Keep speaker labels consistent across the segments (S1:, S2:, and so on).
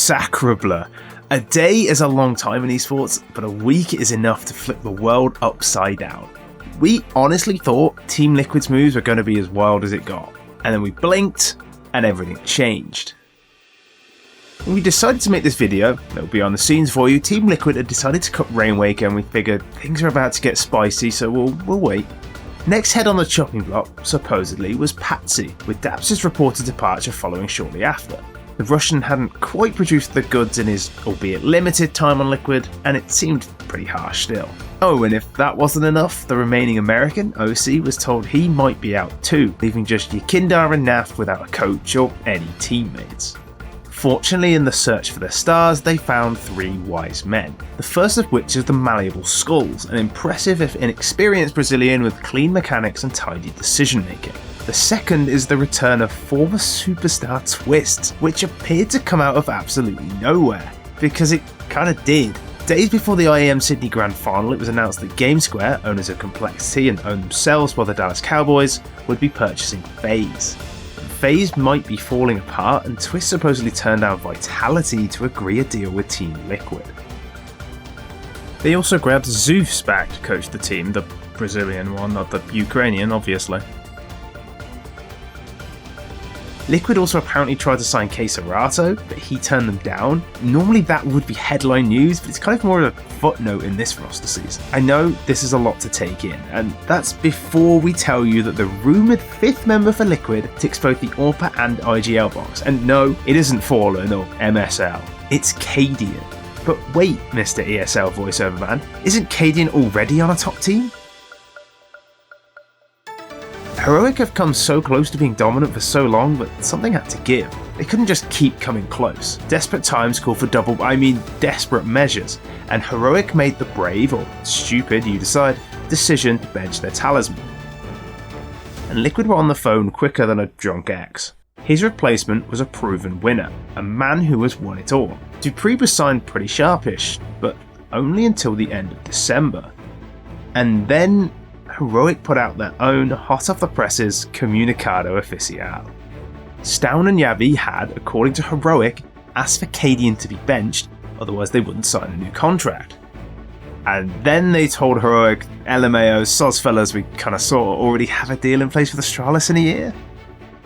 S1: Sacre bleu. A day is a long time in esports, but a week is enough to flip the world upside down. We honestly thought Team Liquid's moves were going to be as wild as it got, and then we blinked and everything changed. When we decided to make this video, that'll be on the scenes for you, Team Liquid had decided to cut Rainwaker and we figured things are about to get spicy, so we'll wait. Next head on the chopping block, supposedly, was Patsy, with Daps's reported departure following shortly after. The Russian hadn't quite produced the goods in his, albeit limited, time on Liquid, and it seemed pretty harsh still. Oh, and if that wasn't enough, the remaining American, OC, was told he might be out too, leaving just Yakindar and Naf without a coach or any teammates. Fortunately, in the search for their stars, they found three wise men, the first of which is the malleable Skulls, an impressive if inexperienced Brazilian with clean mechanics and tidy decision making. The second is the return of former superstar Twist, which appeared to come out of absolutely nowhere, because it kinda did. Days before the IAM Sydney Grand Final, it was announced that GameSquare, owners of Complexity and owned themselves by the Dallas Cowboys, would be purchasing FaZe. FaZe might be falling apart, and Twist supposedly turned down Vitality to agree a deal with Team Liquid. They also grabbed Zeus back to coach the team, the Brazilian one, not the Ukrainian, obviously. Liquid also apparently tried to sign Keserato, but he turned them down. Normally that would be headline news, but it's kind of more of a footnote in this roster season. I know this is a lot to take in, and that's before we tell you that the rumoured fifth member for Liquid ticks both the AWPA and IGL box. And no, it isn't Fallen or MSL, it's Cadian. But wait, Mr. ESL voiceover man, isn't Cadian already on a top team? Heroic have come so close to being dominant for so long, but something had to give. They couldn't just keep coming close. Desperate times call for desperate measures, and Heroic made the brave, or stupid, you decide, decision to bench their talisman. And Liquid were on the phone quicker than a drunk ex. His replacement was a proven winner, a man who has won it all. Dupree was signed pretty sharpish, but only until the end of December. And then Heroic put out their own hot off the presses Comunicado Oficial. Stown and Yavi had, according to Heroic, asked for Cadian to be benched, otherwise they wouldn't sign a new contract. And then they told Heroic, LMAO, soz fellas, we kinda sort of already have a deal in place with Astralis in a year.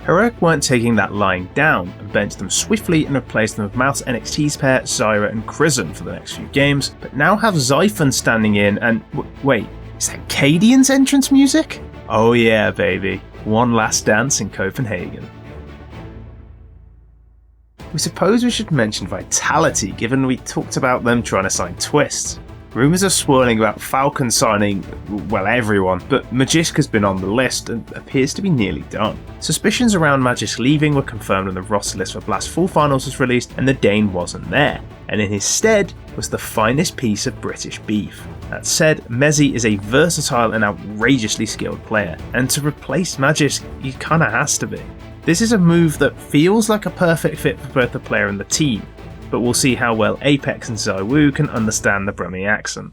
S1: Heroic weren't taking that lying down and benched them swiftly and replaced them with Mouse NXT's pair, Zyra and Crizzen for the next few games, but now have Zyphon standing in and wait, is that Cadian's entrance music? Oh yeah, baby. One last dance in Copenhagen. We suppose we should mention Vitality, given we talked about them trying to sign Twist. Rumours are swirling about Falcons signing, well, everyone, but Magisk has been on the list and appears to be nearly done. Suspicions around Magisk leaving were confirmed when the roster list for Blast Full Finals was released and the Dane wasn't there, and in his stead was the finest piece of British beef. That said, Mezzi is a versatile and outrageously skilled player, and to replace Magisk, he kinda has to be. This is a move that feels like a perfect fit for both the player and the team, but we'll see how well Apex and Zywoo can understand the Brummie accent.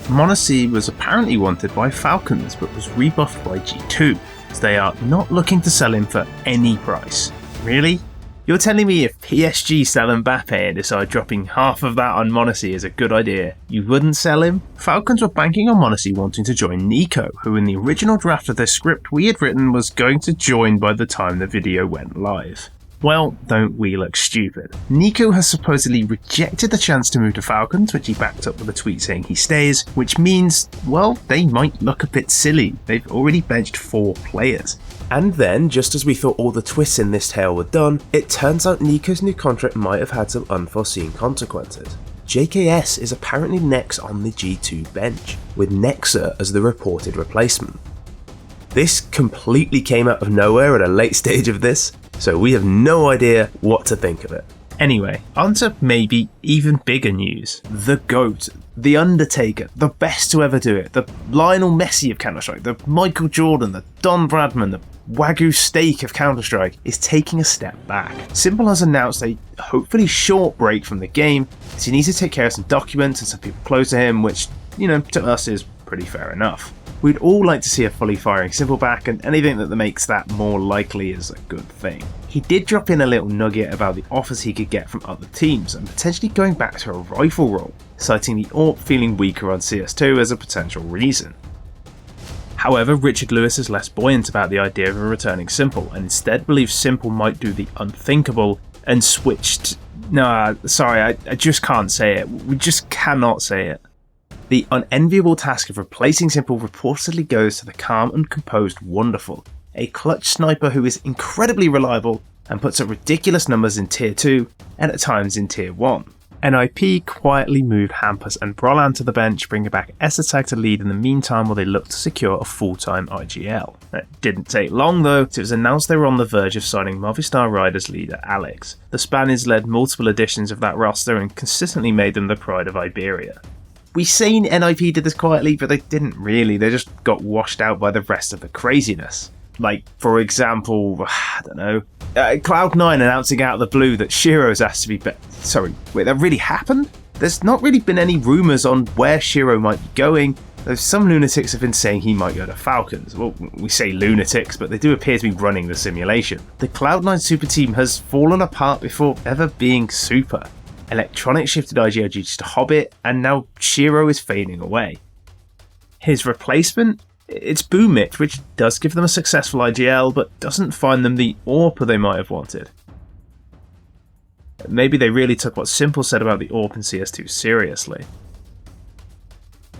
S1: m0NESY was apparently wanted by Falcons, but was rebuffed by G2, as they are not looking to sell him for any price. Really? You're telling me if PSG sell Mbappe and decide dropping half of that on m0NESY is a good idea, you wouldn't sell him? Falcons were banking on m0NESY wanting to join Niko, who in the original draft of their script we had written was going to join by the time the video went live. Well, don't we look stupid. Niko has supposedly rejected the chance to move to Falcons, which he backed up with a tweet saying he stays, which means, well, they might look a bit silly. They've already benched 4 players. And then, just as we thought all the twists in this tale were done, it turns out Niko's new contract might have had some unforeseen consequences. JKS is apparently next on the G2 bench, with Nexa as the reported replacement. This completely came out of nowhere at a late stage of this, so we have no idea what to think of it. Anyway, on to maybe even bigger news. The GOAT, The Undertaker, the best to ever do it, the Lionel Messi of Counter-Strike, the Michael Jordan, the Don Bradman, the Wagyu steak of Counter-Strike, is taking a step back. Simple has announced a hopefully short break from the game, as he needs to take care of some documents and some people close to him, which, to us is pretty fair enough. We'd all like to see a fully firing Simple back, and anything that makes that more likely is a good thing. He did drop in a little nugget about the offers he could get from other teams and potentially going back to a rifle role, citing the AWP feeling weaker on CS2 as a potential reason. However, Richard Lewis is less buoyant about the idea of a returning Simple, and instead believes Simple might do the unthinkable and switched. I just can't say it. We just cannot say it. The unenviable task of replacing Simple reportedly goes to the calm and composed Wonderful, a clutch sniper who is incredibly reliable and puts up ridiculous numbers in Tier 2 and at times in Tier 1. NIP quietly moved Hampus and Brolan to the bench, bringing back Esatag to lead in the meantime while they looked to secure a full-time IGL. It didn't take long though, as it was announced they were on the verge of signing Movistar Riders leader Alex. The Spaniards led multiple editions of that roster and consistently made them the pride of Iberia. We've seen NIP did this quietly, but they didn't really, they just got washed out by the rest of the craziness. Like, for example, I don't know, Cloud9 announcing out of the blue that Shiro's asked to be sorry, wait, that really happened? There's not really been any rumours on where Shiro might be going, though some lunatics have been saying he might go to Falcons. Well, we say lunatics, but they do appear to be running the simulation. The Cloud9 super team has fallen apart before ever being super. Electronic shifted IGL duties to Hobbit, and now Shiro is fading away. His replacement? It's Boomit, which does give them a successful IGL, but doesn't find them the AWP they might have wanted. Maybe they really took what Simple said about the AWP in CS2 seriously.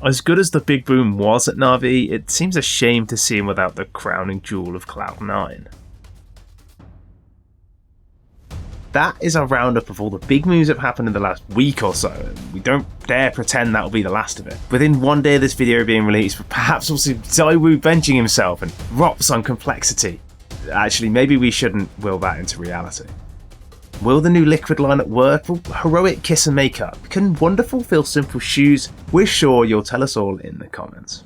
S1: As good as the Big Boom was at Na'Vi, it seems a shame to see him without the crowning jewel of Cloud9. That is our roundup of all the big moves that have happened in the last week or so, and we don't dare pretend that'll be the last of it. Within one day of this video being released, perhaps we'll see Zywoo benching himself and Rops on complexity. Actually, maybe we shouldn't will that into reality. Will the new Liquid lineup work? Will Heroic kiss and make up? Can Wonderful fill Simple shoes? We're sure you'll tell us all in the comments.